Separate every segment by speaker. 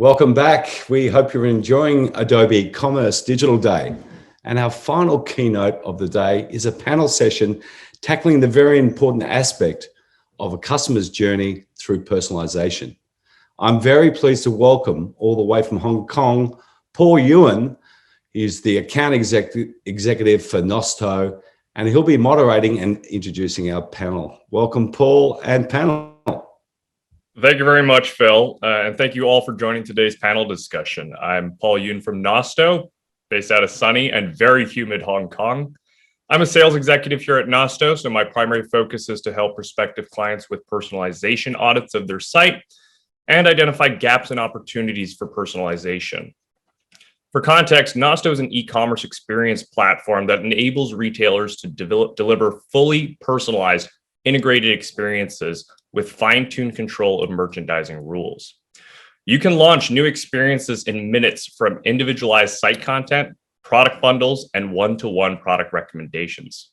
Speaker 1: Welcome back. We hope you're enjoying Adobe Commerce Digital Day. And our final keynote of the day is a panel session tackling the very important aspect of a customer's journey through personalization. I'm very pleased to welcome all the way from Hong Kong, Paul Ewan. He's the account executive for Nosto, and he'll be moderating and introducing our panel. Welcome, Paul and panel.
Speaker 2: Thank you very much, Phil, and thank you all for joining today's panel discussion. I'm Paul Yoon from Nosto, based out of sunny and very humid Hong Kong. I'm a sales executive here at Nosto, so my primary focus is to help prospective clients with personalization audits of their site and identify gaps and opportunities for personalization. For context, Nosto is an e-commerce experience platform that enables retailers to deliver fully personalized, integrated experiences with fine-tuned control of merchandising rules. You can launch new experiences in minutes from individualized site content, product bundles, and one-to-one product recommendations.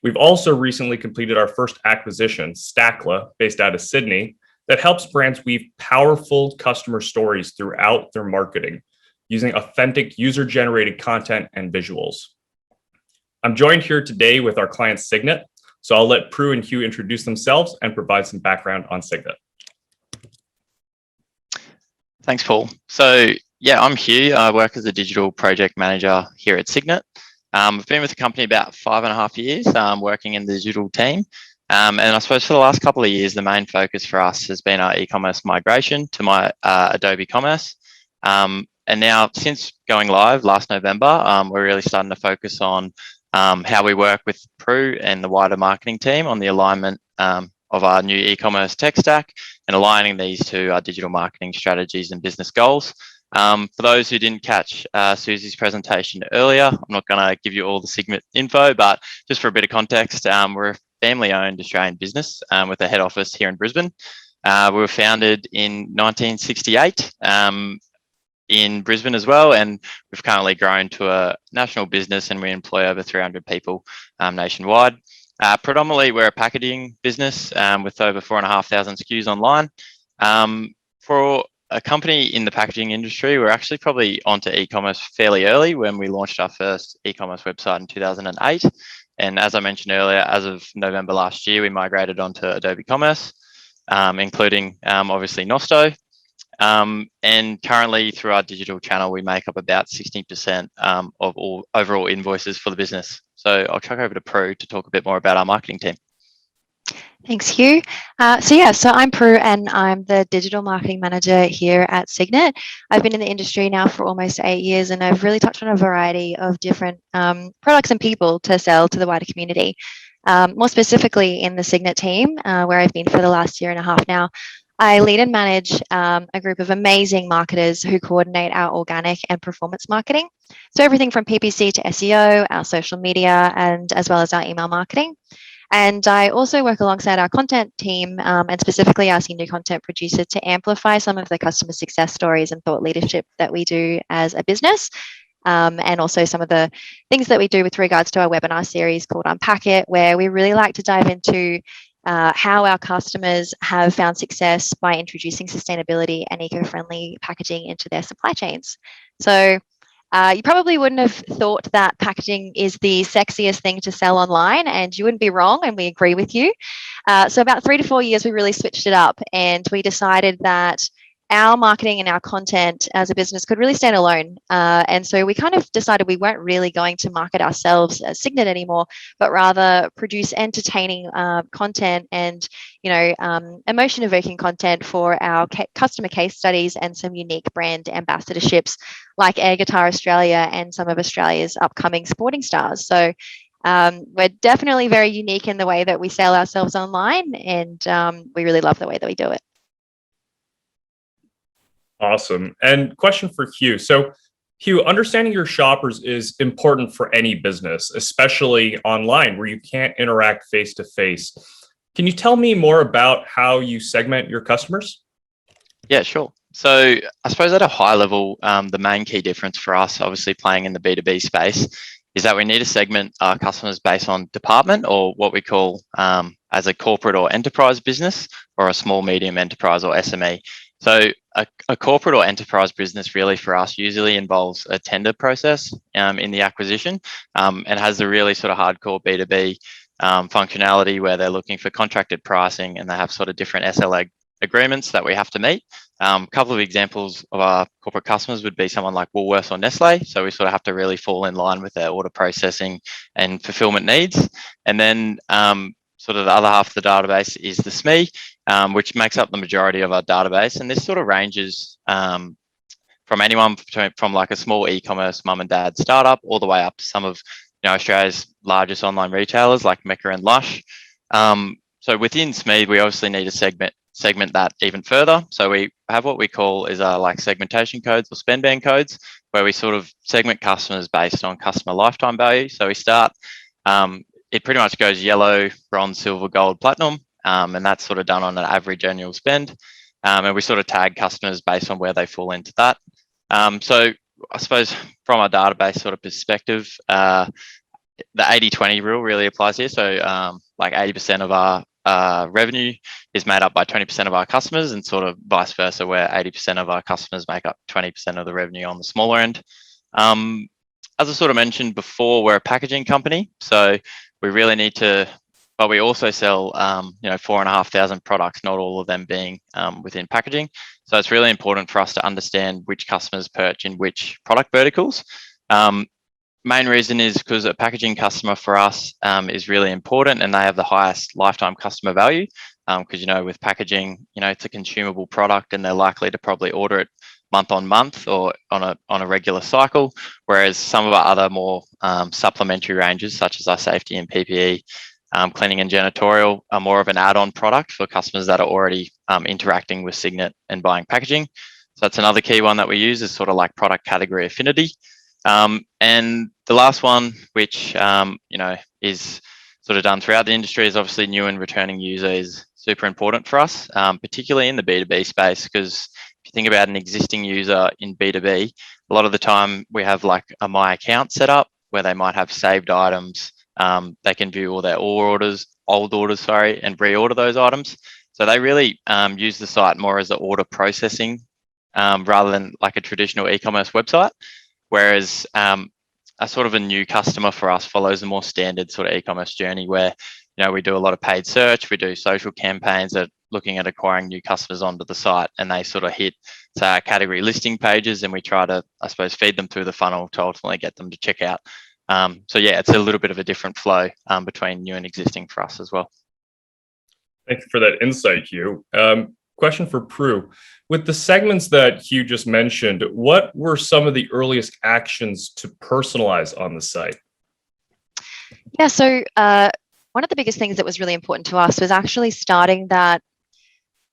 Speaker 2: We've also recently completed our first acquisition, Stackla, based out of Sydney, that helps brands weave powerful customer stories throughout their marketing using authentic user-generated content and visuals. I'm joined here today with our client Signet, so I'll let Prue and Hugh introduce themselves and provide some background on Signet.
Speaker 3: Thanks, Paul. So yeah, I'm Hugh. I work as a digital project manager here at Signet. I've been with the company about 5.5 years, working in the digital team. And I suppose for the last couple of years, the main focus for us has been our e-commerce migration to my Adobe Commerce. And now since going live last November, we're really starting to focus on how we work with Prue and the wider marketing team on the alignment of our new e-commerce tech stack and aligning these to our digital marketing strategies and business goals. For those who didn't catch Susie's presentation earlier, I'm not going to give you all the Signet info, but just for a bit of context, we're a family-owned Australian business with a head office here in Brisbane. We were founded in 1968. In Brisbane as well, and we've currently grown to a national business and we employ over 300 people nationwide. Predominantly, we're a packaging business with over 4,500 SKUs online. For a company in the packaging industry, we're actually probably onto e-commerce fairly early when we launched our first e-commerce website in 2008. And as I mentioned earlier, as of November last year, we migrated onto Adobe Commerce, including obviously Nosto. And currently through our digital channel, we make up about 16% of all overall invoices for the business. So I'll chuck over to Prue to talk a bit more about our marketing team.
Speaker 4: Thanks, Hugh. So I'm Prue and I'm the digital marketing manager here at Signet. I've been in the industry now for almost 8 years and I've really touched on a variety of different products and people to sell to the wider community. More specifically in the Signet team, where I've been for the last 1.5 years now. I lead and manage a group of amazing marketers who coordinate our organic and performance marketing. So everything from PPC to SEO, our social media, and as well as our email marketing. And I also work alongside our content team and specifically our senior content producer to amplify some of the customer success stories and thought leadership that we do as a business. And also some of the things that we do with regards to our webinar series called Unpack It, where we really like to dive into how our customers have found success by introducing sustainability and eco-friendly packaging into their supply chains. So you probably wouldn't have thought that packaging is the sexiest thing to sell online, and you wouldn't be wrong, and we agree with you. So about 3 to 4 years, we really switched it up and we decided that our marketing and our content as a business could really stand alone. And so we kind of decided we weren't really going to market ourselves as Signet anymore, but rather produce entertaining content and, emotion evoking content for our customer case studies and some unique brand ambassadorships like Air Guitar Australia and some of Australia's upcoming sporting stars. So we're definitely very unique in the way that we sell ourselves online, and we really love the way that we do it.
Speaker 2: Awesome. And question for Hugh. So Hugh, understanding your shoppers is important for any business, especially online where you can't interact face to face. Can you tell me more about how you segment your customers?
Speaker 3: Yeah, sure. So I suppose at a high level, the main key difference for us, obviously playing in the B2B space, is that we need to segment our customers based on department, or what we call as a corporate or enterprise business, or a small medium enterprise or SME. So a corporate or enterprise business really for us usually involves a tender process in the acquisition, and has the really sort of hardcore B2B functionality where they're looking for contracted pricing and they have sort of different SLA agreements that we have to meet. A couple of examples of our corporate customers would be someone like Woolworths or Nestle. So we sort of have to really fall in line with their order processing and fulfillment needs. And then sort of the other half of the database is the SME, which makes up the majority of our database. And this sort of ranges from anyone from like a small e-commerce mum and dad startup all the way up to some of Australia's largest online retailers like Mecca and Lush. So within SME, we obviously need to segment that even further. So we have what we call is like segmentation codes or spend band codes, where we sort of segment customers based on customer lifetime value. So we start, it pretty much goes yellow, bronze, silver, gold, platinum, and that's sort of done on an average annual spend. And we sort of tag customers based on where they fall into that. So I suppose from a database sort of perspective, the 80-20 rule really applies here. So like 80% of our revenue is made up by 20% of our customers, and sort of vice versa, where 80% of our customers make up 20% of the revenue on the smaller end. As I sort of mentioned before, we're a packaging company, so we really need to, but we also sell 4,500 products, not all of them being within packaging. So it's really important for us to understand which customers purchase in which product verticals. Main reason is because a packaging customer for us is really important, and they have the highest lifetime customer value. Because with packaging, it's a consumable product, and they're likely to probably order it month on month or on a regular cycle. Whereas some of our other more supplementary ranges, such as our safety and PPE, cleaning and janitorial, are more of an add-on product for customers that are already interacting with Signet and buying packaging. So that's another key one that we use, is sort of like product category affinity. And the last one, which is sort of done throughout the industry, is obviously new and returning user is super important for us, particularly in the B2B space, because if you think about an existing user in B2B, a lot of the time we have like a My Account set up where they might have saved items. They can view all their old orders, and reorder those items. So they really use the site more as an order processing rather than like a traditional e-commerce website. Whereas a sort of a new customer for us follows a more standard sort of e-commerce journey where, we do a lot of paid search, we do social campaigns that looking at acquiring new customers onto the site, and they sort of hit, say, our category listing pages, and we try to, I suppose, feed them through the funnel to ultimately get them to check out. So yeah, it's a little bit of a different flow between new and existing for us as well.
Speaker 2: Thank you for that insight, Hugh. Question for Prue. With the segments that Hugh just mentioned, what were some of the earliest actions to personalize on the site?
Speaker 4: Yeah, so one of the biggest things that was really important to us was actually starting that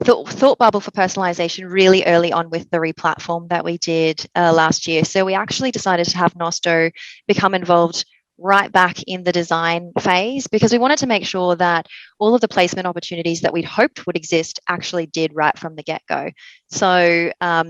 Speaker 4: thought bubble for personalization really early on with the replatform that we did last year. So we actually decided to have Nosto become involved right back in the design phase, because we wanted to make sure that all of the placement opportunities that we'd hoped would exist actually did right from the get-go. So, are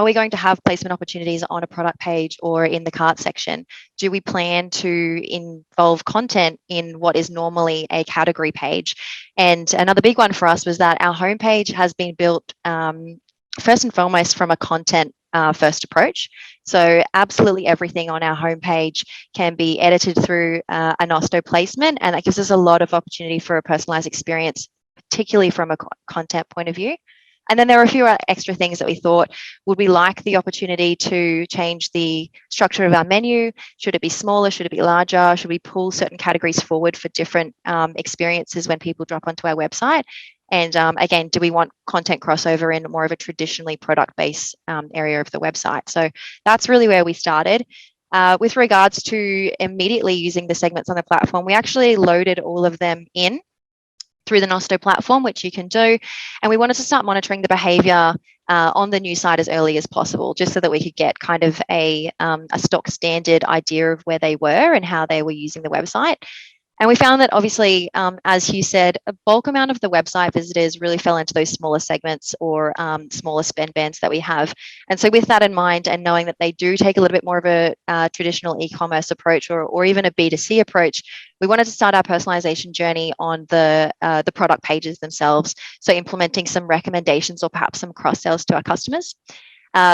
Speaker 4: we going to have placement opportunities on a product page or in the cart section? Do we plan to involve content in what is normally a category page? And another big one for us was that our homepage has been built first and foremost from a content first approach. So absolutely everything on our homepage can be edited through a Nosto placement, and that gives us a lot of opportunity for a personalized experience, particularly from a content point of view. And then there are a few extra things that we thought, would we like the opportunity to change the structure of our menu? Should it be smaller? Should it be larger? Should we pull certain categories forward for different experiences when people drop onto our website? And again, do we want content crossover in more of a traditionally product-based area of the website? So that's really where we started. With regards to immediately using the segments on the platform, we actually loaded all of them in through the Nosto platform, which you can do. And we wanted to start monitoring the behavior on the new site as early as possible, just so that we could get kind of a stock standard idea of where they were and how they were using the website. And we found that obviously, as Hugh said, a bulk amount of the website visitors really fell into those smaller segments or smaller spend bands that we have. And so with that in mind, and knowing that they do take a little bit more of a traditional e-commerce approach or even a B2C approach, we wanted to start our personalization journey on the product pages themselves. So implementing some recommendations or perhaps some cross-sells to our customers.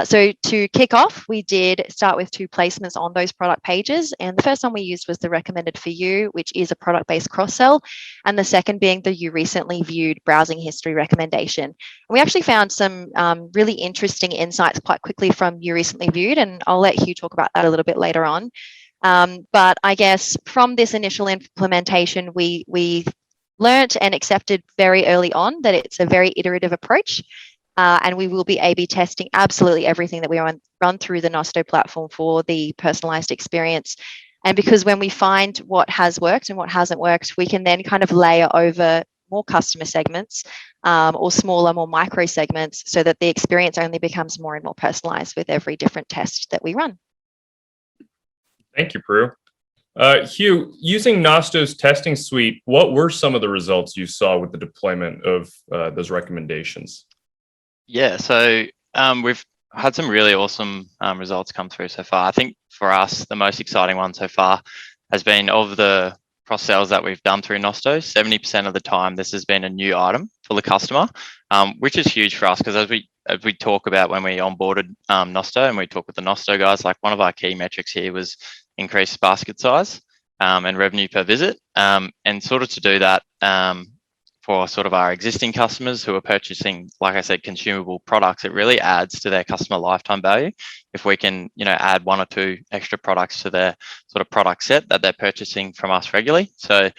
Speaker 4: So to kick off, we did start with 2 placements on those product pages. And the first one we used was the recommended for you, which is a product-based cross-sell. And the second being the you recently viewed browsing history recommendation. And we actually found some really interesting insights quite quickly from you recently viewed. And I'll let Hugh talk about that a little bit later on. But I guess from this initial implementation, we learnt and accepted very early on that it's a very iterative approach. And we will be A/B testing absolutely everything that we run through the Nosto platform for the personalized experience. And because when we find what has worked and what hasn't worked, we can then kind of layer over more customer segments or smaller, more micro segments so that the experience only becomes more and more personalized with every different test that we run.
Speaker 2: Thank you, Prue. Hugh, using Nosto's testing suite, what were some of the results you saw with the deployment of those recommendations?
Speaker 3: Yeah, so we've had some really awesome results come through so far. I think for us, the most exciting one so far has been of the cross-sells that we've done through Nosto, 70% of the time this has been a new item for the customer, which is huge for us because as we talk about when we onboarded Nosto and we talk with the Nosto guys, like one of our key metrics here was increased basket size and revenue per visit. And sort of to do that, for sort of our existing customers who are purchasing, like I said, consumable products, it really adds to their customer lifetime value if we can, add 1 or 2 extra products to their sort of product set that they're purchasing from us regularly. So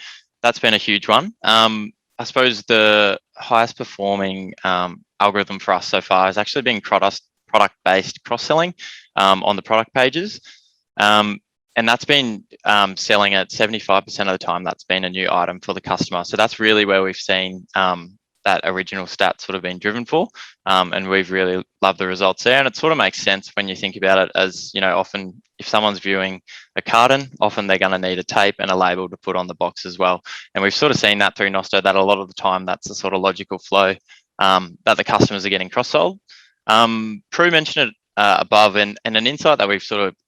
Speaker 3: that's been a huge one. I suppose the highest performing algorithm for us so far has actually been product-based cross-selling on the product pages. And that's been selling at 75% of the time. That's been a new item for the customer. So that's really where we've seen that original stat sort of been driven for. And we've really loved the results there. And it sort of makes sense when you think about it as, often if someone's viewing a carton, often they're going to need a tape and a label to put on the box as well. And we've sort of seen that through Nosto that a lot of the time that's the sort of logical flow that the customers are getting cross-sold. Prue mentioned it above, and an insight that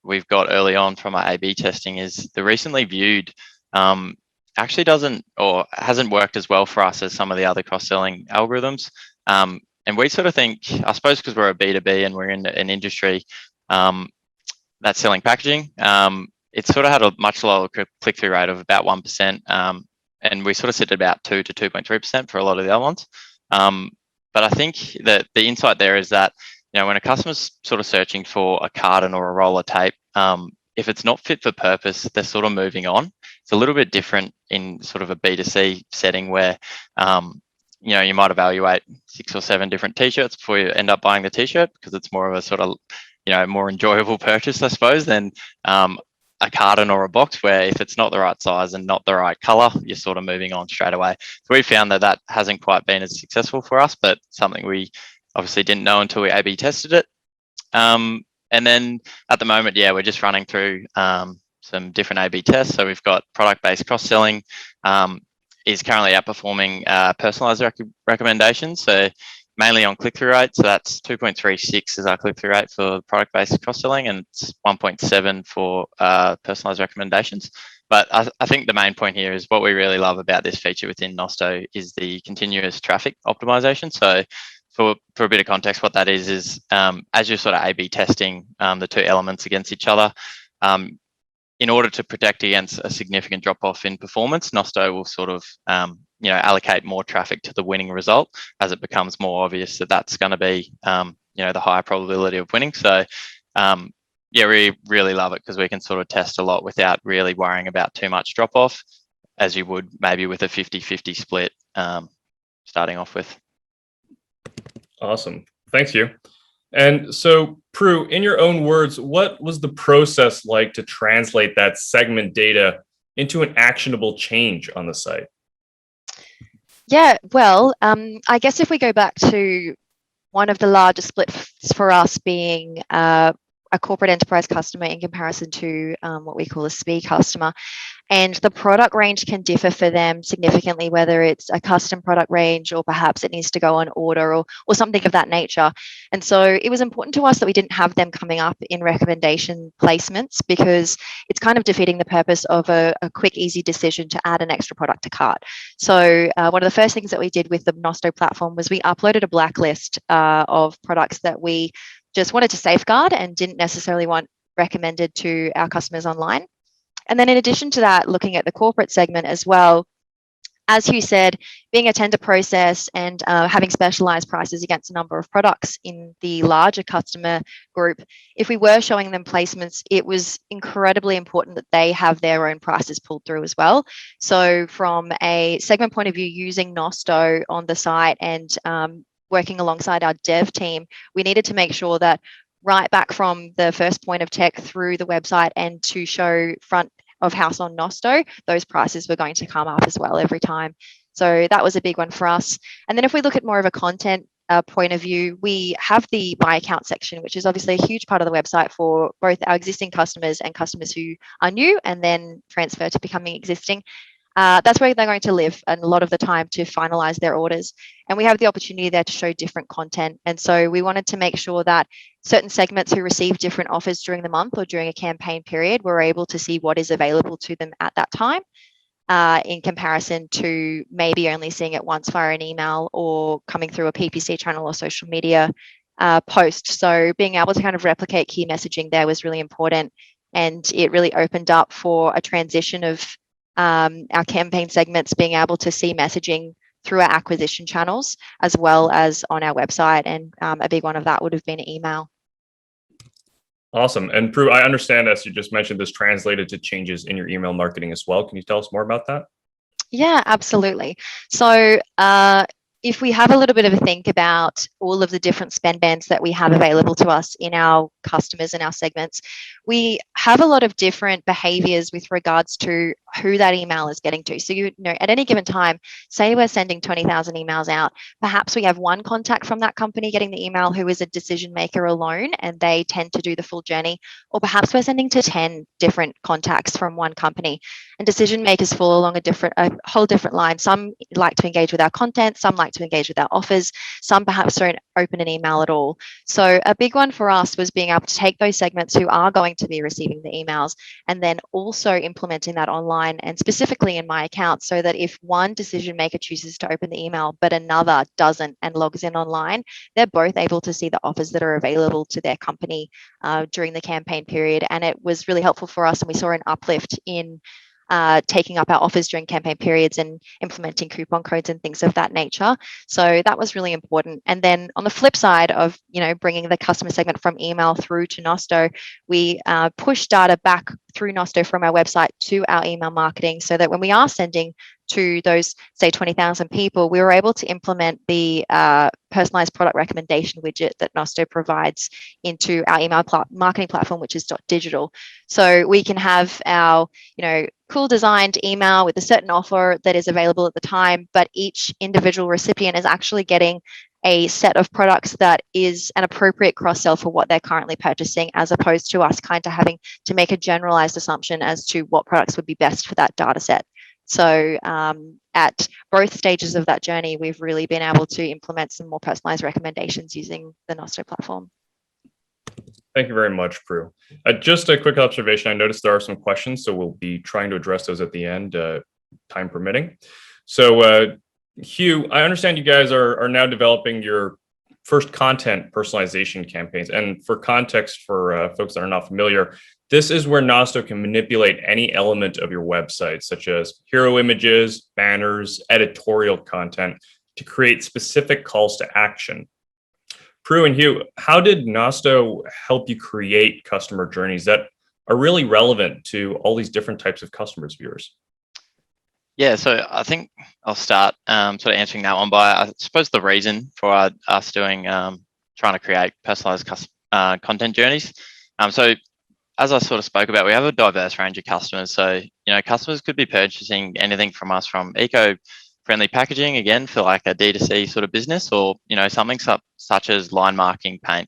Speaker 3: we've got early on from our A/B testing is the recently viewed actually doesn't or hasn't worked as well for us as some of the other cross-selling algorithms. And we sort of think, I suppose, because we're a B2B and we're in an industry that's selling packaging, it's sort of had a much lower click-through rate of about 1%, and we sort of sit at about 2 to 2.3% for a lot of the other ones. But I think that the insight there is that when a customer's sort of searching for a carton or a roll of tape, if it's not fit for purpose, they're sort of moving on. It's a little bit different in sort of a B2C setting where, you might evaluate 6 or 7 different t-shirts before you end up buying the t-shirt because it's more of a sort of, more enjoyable purchase, I suppose, than a carton or a box where if it's not the right size and not the right color, you're sort of moving on straight away. So we found that hasn't quite been as successful for us, but something we obviously didn't know until we A/B tested it. And then at the moment, we're just running through some different A/B tests. So we've got product-based cross-selling is currently outperforming personalized recommendations. So mainly on click-through rate. So that's 2.36 is our click-through rate for product-based cross-selling, and it's 1.7 for personalized recommendations. But I think the main point here is what we really love about this feature within Nosto is the continuous traffic optimization. So for a bit of context, what that is as you're sort of A/B testing the 2 elements against each other, in order to protect against a significant drop-off in performance, Nosto will sort of allocate more traffic to the winning result as it becomes more obvious that that's going to be the higher probability of winning. So we really love it because we can sort of test a lot without really worrying about too much drop-off as you would maybe with a 50-50 split starting off with.
Speaker 2: Awesome. Thanks, Hugh. And so, Prue, in your own words, what was the process like to translate that segment data into an actionable change on the site?
Speaker 4: Yeah, well, I guess if we go back to one of the largest splits for us being a corporate enterprise customer in comparison to what we call a SME customer. And the product range can differ for them significantly, whether it's a custom product range or perhaps it needs to go on order or something of that nature. And so it was important to us that we didn't have them coming up in recommendation placements, because it's kind of defeating the purpose of a quick, easy decision to add an extra product to cart. So one of the first things that we did with the Nosto platform was we uploaded a blacklist of products that we just wanted to safeguard and didn't necessarily want recommended to our customers online. And then in addition to that, looking at the corporate segment as well, as Hugh said, being a tender process and having specialized prices against a number of products in the larger customer group, if we were showing them placements, it was incredibly important that they have their own prices pulled through as well. So from a segment point of view, using Nosto on the site and working alongside our dev team, we needed to make sure that right back from the first point of tech through the website and to show front of house on Nosto, those prices were going to come up as well every time. So that was a big one for us. And then if we look at more of a content point of view, we have the by account section, which is obviously a huge part of the website for both our existing customers and customers who are new and then transfer to becoming existing. That's where they're going to live and a lot of the time to finalize their orders. And we have the opportunity there to show different content. And so we wanted to make sure that certain segments who receive different offers during the month or during a campaign period were able to see what is available to them at that time, in comparison to maybe only seeing it once via an email or coming through a PPC channel or social media post. So being able to kind of replicate key messaging there was really important. And it really opened up for a transition of our campaign segments being able to see messaging through our acquisition channels as well as on our website. And a big one of that would have been email.
Speaker 2: Awesome. And Prue, I understand, as you just mentioned, this translated to changes in your email marketing as well. Can you tell us more about that?
Speaker 4: Yeah, absolutely. So if we have a little bit of a think about all of the different spend bands that we have available to us in our customers and our segments, we have a lot of different behaviors with regards to who that email is getting to. So, you know, at any given time, say we're sending 20,000 emails out, perhaps we have one contact from that company getting the email who is a decision maker alone and they tend to do the full journey, or perhaps we're sending to 10 different contacts from one company, and decision makers fall along a whole different line. Some like to engage with our content, some like to engage with our offers, some perhaps don't open an email at all. So a big one for us was being able to take those segments who are going to be receiving the emails and then also implementing that online and specifically in my account, so that if one decision maker chooses to open the email but another doesn't and logs in online, they're both able to see the offers that are available to their company during the campaign period. And it was really helpful for us, and we saw an uplift in taking up our offers during campaign periods and implementing coupon codes and things of that nature. So that was really important. And then on the flip side of, you know, bringing the customer segment from email through to Nosto, we push data back through Nosto from our website to our email marketing, so that when we are sending to those, say, 20,000 people, we were able to implement the personalized product recommendation widget that Nosto provides into our email marketing platform, which is .digital. So we can have our, you know, cool designed email with a certain offer that is available at the time, but each individual recipient is actually getting a set of products that is an appropriate cross-sell for what they're currently purchasing, as opposed to us kind of having to make a generalized assumption as to what products would be best for that data set. So at both stages of that journey, we've really been able to implement some more personalized recommendations using the Nosto platform.
Speaker 2: Thank you very much, Prue. Just a quick observation. I noticed there are some questions, so we'll be trying to address those at the end, time permitting. So Hugh, I understand you guys are now developing your first content personalization campaigns. And for context, for folks that are not familiar, this is where Nosto can manipulate any element of your website, such as hero images, banners, editorial content, to create specific calls to action. Prue and Hugh, how did Nosto help you create customer journeys that are really relevant to all these different types of customers of yours?
Speaker 3: Yeah, so I think I'll start sort of answering that one by, I suppose, the reason for us doing trying to create personalized content journeys. So as I sort of spoke about, we have a diverse range of customers. So, you know, customers could be purchasing anything from us, from eco-friendly packaging, again, for like a D2C sort of business, or, you know, something such as line marking paint,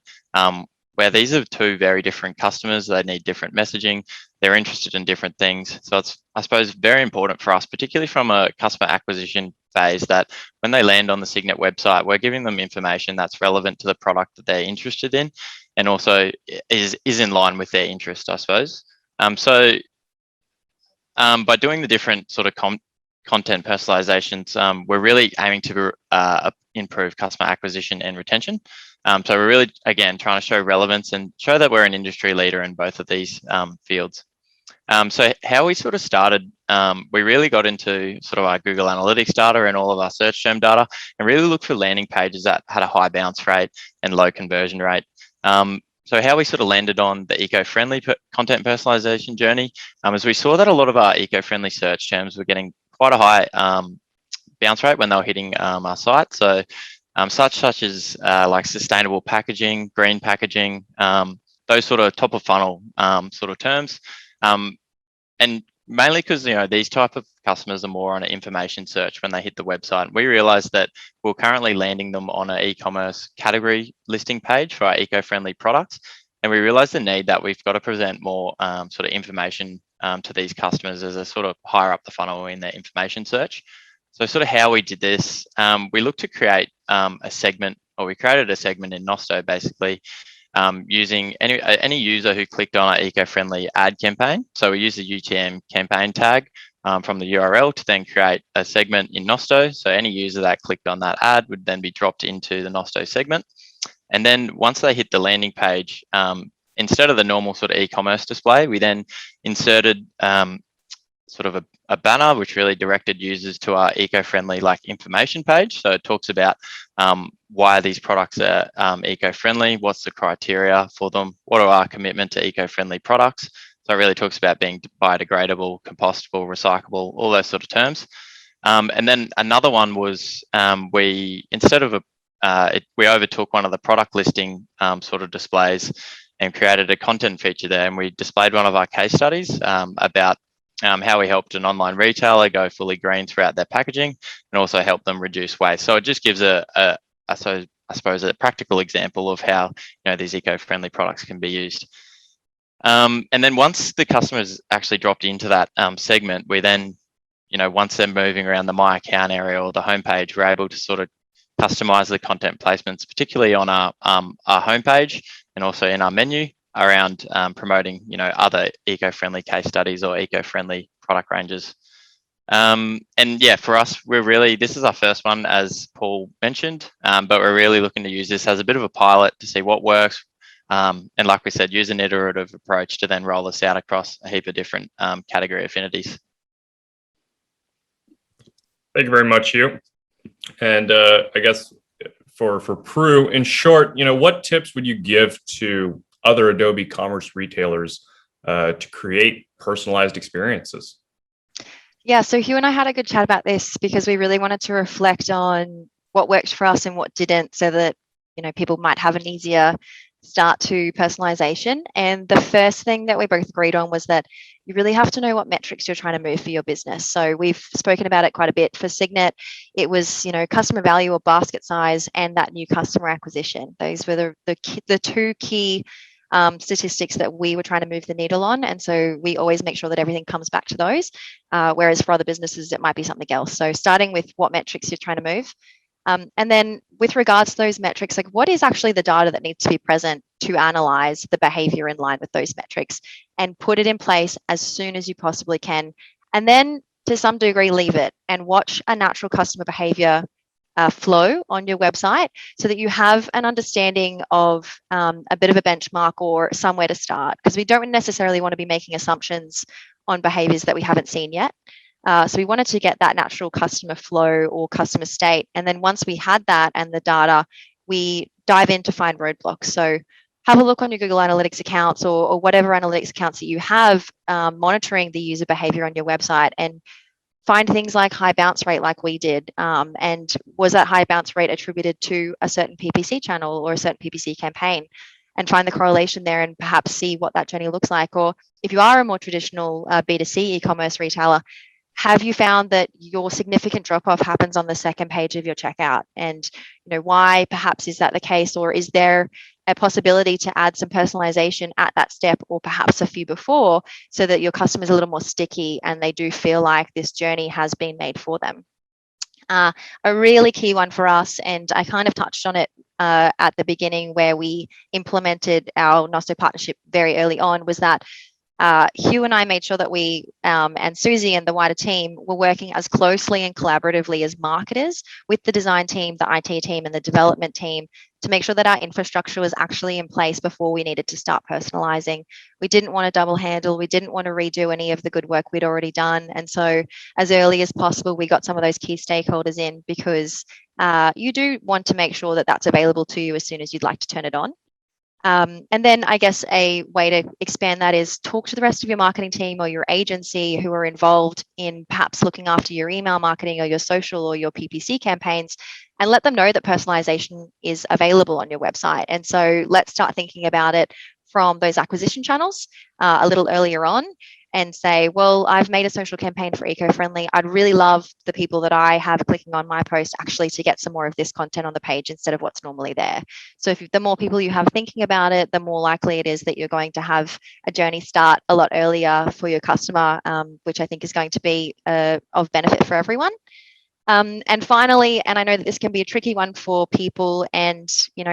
Speaker 3: where these are two very different customers. They need different messaging. They're interested in different things. So it's, I suppose, very important for us, particularly from a customer acquisition phase, that when they land on the Signet website, we're giving them information that's relevant to the product that they're interested in, and also is in line with their interest, I suppose. By doing the different sort of content personalizations, we're really aiming to improve customer acquisition and retention. So we're really, again, trying to show relevance and show that we're an industry leader in both of these fields. So how we sort of started, we really got into sort of our Google Analytics data and all of our search term data, and really looked for landing pages that had a high bounce rate and low conversion rate. So how we sort of landed on the eco-friendly content personalization journey, is we saw that a lot of our eco-friendly search terms were getting quite a high bounce rate when they were hitting our site. So such as like sustainable packaging, green packaging, those sort of top of funnel sort of terms. And mainly because, you know, these type of customers are more on an information search when they hit the website. We realized that we're currently landing them on an e-commerce category listing page for our eco-friendly products. And we realized the need that we've got to present more sort of information to these customers as a sort of higher up the funnel in their information search. So sort of how we did this, we looked to create a segment, or we created a segment in Nosto basically, using any user who clicked on our eco-friendly ad campaign. So we use the UTM campaign tag from the URL to then create a segment in Nosto. So any user that clicked on that ad would then be dropped into the Nosto segment. And then once they hit the landing page, instead of the normal sort of e-commerce display, we then inserted sort of a banner which really directed users to our eco-friendly like information page. So it talks about why these products are eco-friendly, what's the criteria for them, what are our commitment to eco-friendly products. So it really talks about being biodegradable, compostable, recyclable, all those sort of terms. And then another one was we overtook one of the product listing sort of displays and created a content feature there, and we displayed one of our case studies about how we helped an online retailer go fully green throughout their packaging and also help them reduce waste. So it just gives I suppose a practical example of how, you know, these eco-friendly products can be used. And then once the customers actually dropped into that segment, we then, you know, once they're moving around the My Account area or the homepage, we're able to sort of customize the content placements, particularly on our homepage and also in our menu, around promoting, you know, other eco-friendly case studies or eco-friendly product ranges. And yeah, for us, this is our first one, as Paul mentioned, but we're really looking to use this as a bit of a pilot to see what works. And like we said, use an iterative approach to then roll this out across a heap of different category affinities.
Speaker 2: Thank you very much, Hugh. And I guess for Prue, in short, you know, what tips would you give to other Adobe Commerce retailers to create personalized experiences?
Speaker 4: Yeah, so Hugh and I had a good chat about this because we really wanted to reflect on what worked for us and what didn't, so that, you know, people might have an easier start to personalization. And the first thing that we both agreed on was that you really have to know what metrics you're trying to move for your business. So we've spoken about it quite a bit. For Signet, it was, you know, customer value or basket size and that new customer acquisition. Those were the two key statistics that we were trying to move the needle on. And so we always make sure that everything comes back to those. Whereas for other businesses, it might be something else. So starting with what metrics you're trying to move. And then with regards to those metrics, like what is actually the data that needs to be present to analyze the behavior in line with those metrics, and put it in place as soon as you possibly can. And then to some degree, leave it and watch a natural customer behavior flow on your website, so that you have an understanding of a bit of a benchmark or somewhere to start, because we don't necessarily want to be making assumptions on behaviors that we haven't seen yet. So we wanted to get that natural customer flow or customer state. And then once we had that and the data, we dive in to find roadblocks. So have a look on your Google Analytics accounts or whatever analytics accounts that you have monitoring the user behavior on your website, and find things like high bounce rate like we did. And was that high bounce rate attributed to a certain PPC channel or a certain PPC campaign? And find the correlation there and perhaps see what that journey looks like. Or if you are a more traditional B2C e-commerce retailer, have you found that your significant drop-off happens on the second page of your checkout? And why perhaps is that the case? Or is there a possibility to add some personalization at that step, or perhaps a few before, so that your customer is a little more sticky and they do feel like this journey has been made for them? A really key one for us, and I kind of touched on it at the beginning where we implemented our Nosto partnership very early on, was that Hugh and I made sure that we and Susie and the wider team were working as closely and collaboratively as marketers with the design team, the IT team, and the development team to make sure that our infrastructure was actually in place before we needed to start personalizing. We didn't want to double handle. We didn't want to redo any of the good work we'd already done. And so as early as possible, we got some of those key stakeholders in, because you do want to make sure that that's available to you as soon as you'd like to turn it on. And then I guess a way to expand that is talk to the rest of your marketing team or your agency who are involved in perhaps looking after your email marketing or your social or your PPC campaigns, and let them know that personalization is available on your website. And so let's start thinking about it from those acquisition channels a little earlier on, and say, well, I've made a social campaign for eco-friendly. I'd really love the people that I have clicking on my post actually to get some more of this content on the page instead of what's normally there. So the more people you have thinking about it, the more likely it is that you're going to have a journey start a lot earlier for your customer, which I think is going to be of benefit for everyone. And finally, and I know that this can be a tricky one for people, and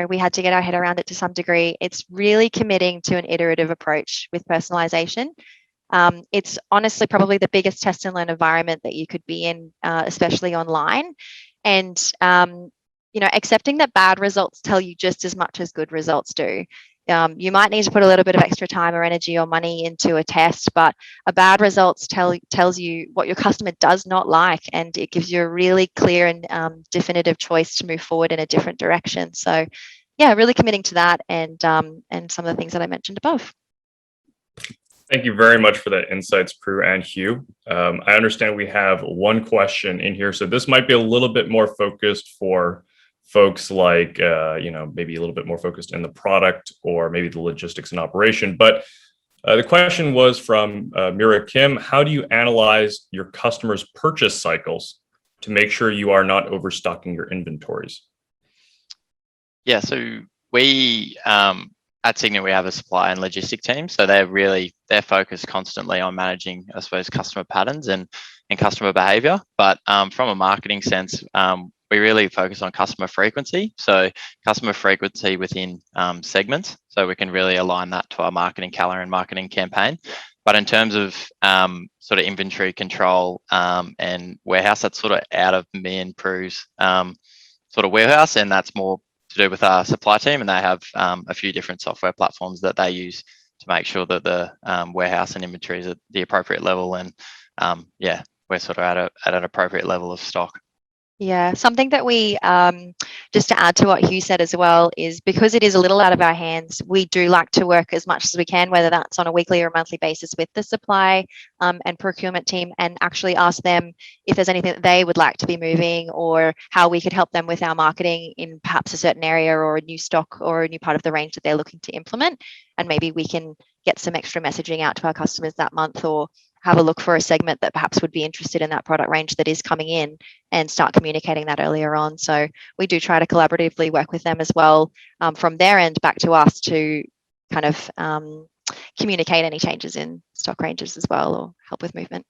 Speaker 4: we had to get our head around it to some degree, it's really committing to an iterative approach with personalization. It's honestly probably the biggest test and learn environment that you could be in, especially online. And accepting that bad results tell you just as much as good results do. You might need to put a little bit of extra time or energy or money into a test, but a bad results tells you what your customer does not like, and it gives you a really clear and definitive choice to move forward in a different direction. So yeah, really committing to that, and some of the things that I mentioned above.
Speaker 2: Thank you very much for that insights, Prue and Hugh. I understand we have one question in here, so this might be a little bit more focused for folks like, maybe a little bit more focused in the product or maybe the logistics and operation. But the question was from Mira Kim. How do you analyze your customers' purchase cycles to make sure you are not overstocking your inventories?
Speaker 3: Yeah, so we at Signet, we have a supply and logistic team. So they're focused constantly on managing, I suppose, customer patterns and customer behavior. But from a marketing sense, we really focus on customer frequency. So customer frequency within segments. So we can really align that to our marketing calendar and marketing campaign. But in terms of sort of inventory control and warehouse, that's sort of out of me and Prue's sort of warehouse, and that's more to do with our supply team, and they have a few different software platforms that they use to make sure that the warehouse and inventory is at the appropriate level, and we're sort of at an appropriate level of stock.
Speaker 4: Yeah, something that we, just to add to what Hugh said as well, is because it is a little out of our hands, we do like to work as much as we can, whether that's on a weekly or monthly basis, with the supply and procurement team, and actually ask them if there's anything that they would like to be moving, or how we could help them with our marketing in perhaps a certain area or a new stock or a new part of the range that they're looking to implement. And maybe we can get some extra messaging out to our customers that month, or have a look for a segment that perhaps would be interested in that product range that is coming in, and start communicating that earlier on. So we do try to collaboratively work with them as well, from their end back to us, to kind of communicate any changes in stock ranges as well, or help with movement.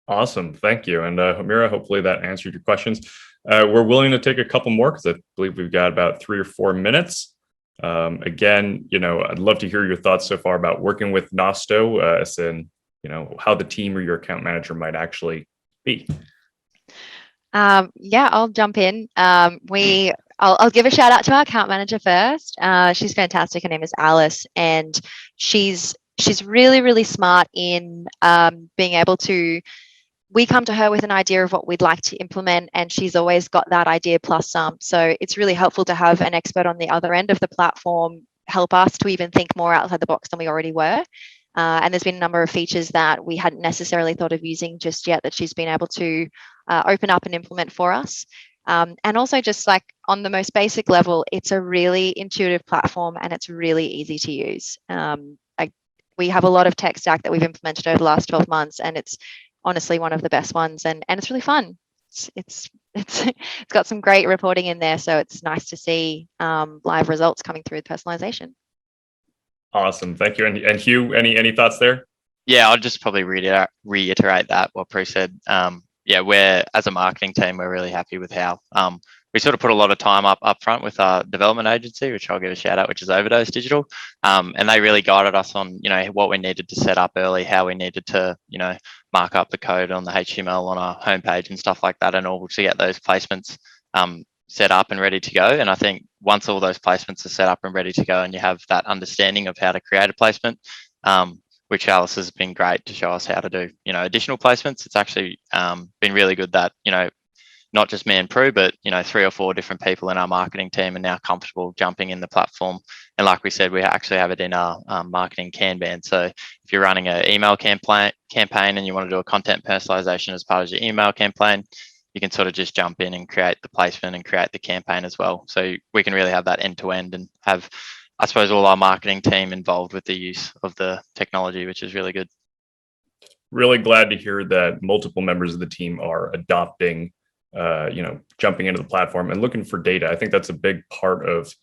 Speaker 2: Awesome, thank you. And Mira, hopefully that answered your questions. We're willing to take a couple more because I believe we've got about 3 or 4 minutes. Again, I'd love to hear your thoughts so far about working with Nosto, as in, how the team or your account manager might actually be.
Speaker 4: Yeah, I'll jump in. I'll give a shout out to our account manager first. She's fantastic. Her name is Alice, and she's really, really smart in being able to. We come to her with an idea of what we'd like to implement, and she's always got that idea plus some. So it's really helpful to have an expert on the other end of the platform help us to even think more outside the box than we already were. And there's been a number of features that we hadn't necessarily thought of using just yet that she's been able to open up and implement for us. And also, just like on the most basic level, it's a really intuitive platform and it's really easy to use. We have a lot of tech stack that we've implemented over the last 12 months, and it's honestly one of the best ones, and it's really fun. It's got some great reporting in there, so it's nice to see live results coming through with personalization.
Speaker 2: Awesome, thank you. And Hugh, any thoughts there?
Speaker 3: Yeah, I'll just probably reiterate that what Prue said. Yeah, we're as a marketing team, we're really happy with how we sort of put a lot of time up front with our development agency, which I'll give a shout out, which is Overdose Digital, and they really guided us on what we needed to set up early, how we needed to mark up the code on the HTML on our homepage and stuff like that, and all to get those placements set up and ready to go. And I think once all those placements are set up and ready to go, and you have that understanding of how to create a placement, which Alice has been great to show us how to do, additional placements. It's actually been really good that, not just me and Prue, but, 3 or 4 different people in our marketing team are now comfortable jumping in the platform. And like we said, we actually have it in our marketing Kanban. So if you're running an email campaign and you want to do a content personalization as part of your email campaign, you can sort of just jump in and create the placement and create the campaign as well. So we can really have that end to end and have, I suppose, all our marketing team involved with the use of the technology, which is really good.
Speaker 2: Really glad to hear that multiple members of the team are adopting, jumping into the platform and looking for data. I think that's a big part of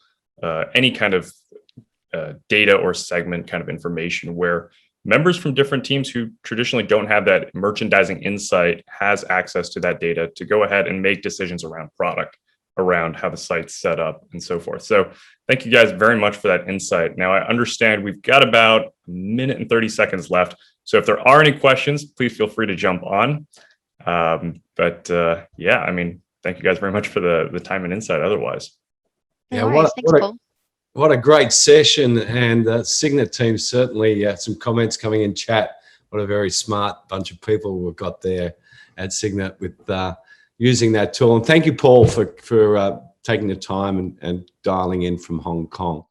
Speaker 2: any kind of data or segment kind of information, where members from different teams who traditionally don't have that merchandising insight has access to that data to go ahead and make decisions around product, around how the site's set up and so forth. So thank you guys very much for that insight. Now, I understand we've got about 1 minute and 30 seconds left. So if there are any questions, please feel free to jump on. Yeah, I mean, thank you guys very much for the time and insight otherwise.
Speaker 4: No worries. Thanks, Paul.
Speaker 1: What a great session. And the Signet team, certainly some comments coming in chat. What a very smart bunch of people we've got there at Signet with using that tool. And thank you, Paul, for taking the time and dialing in from Hong Kong.